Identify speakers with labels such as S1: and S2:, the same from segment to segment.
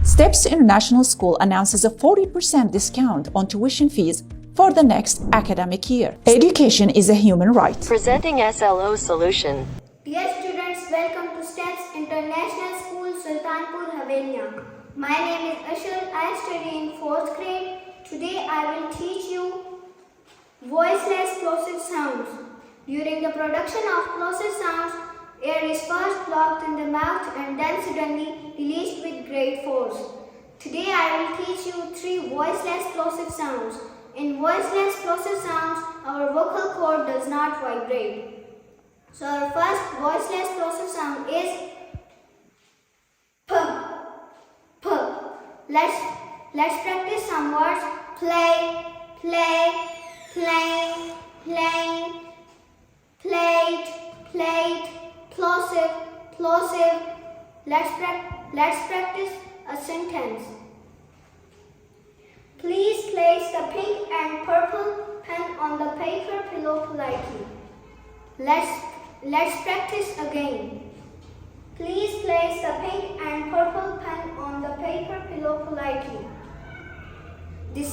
S1: Steps International School announces a 40% discount on tuition fees for the next academic year. Education is a human right.
S2: Presenting SLO solution.
S3: Dear students, welcome to Steps International School, Sultanpur, Havenia. My name is Ashar. I study in 4th grade. Today I will teach you voiceless plosive sounds. During the production of plosive sounds, air is first blocked in the mouth and then suddenly released with great force. Today I will teach you 3 voiceless plosive sounds. In voiceless plosive sounds, our vocal cord does not vibrate. So our first voiceless plosive sound is P. P. Let's practice some words. Play, play, plane, plane, plate, plate, plosive, plosive. Let's practice a sentence. Please place the pink and purple pen on the paper pillow politely. Let's practice again. Please place the pink and purple pen on the paper pillow politely. The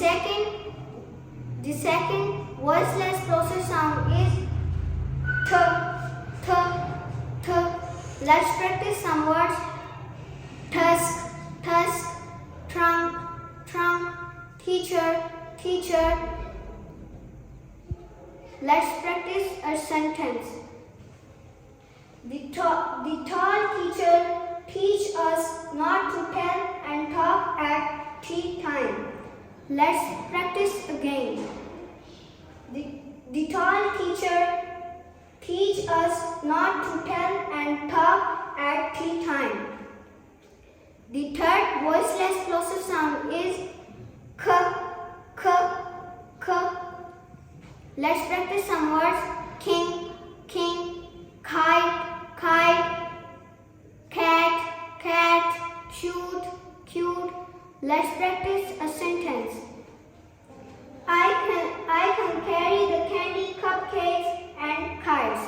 S3: second voiceless plosive sound is T, T, T. Let's practice some words. Tusk, tusk, trunk, trunk, teacher, teacher. Let's practice a sentence. The tall teacher teach us not to tell and talk at tea time. Let's practice again. The tall teacher teach us not to tell and talk at tea time. The third voiceless plosive sound is K, K, K. Let's practice some words. King, king, kite, kite, cat, cat, cute, cute. Let's practice a sentence. I can carry the candy, cupcakes and kites.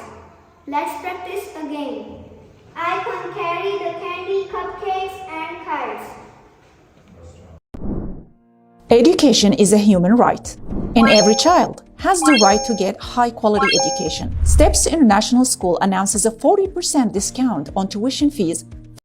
S3: Let's practice again. I can carry the candy, cupcakes and kites.
S1: Education is a human right, and every child has the right to get high-quality education. Steps International School announces a 40% discount on tuition fees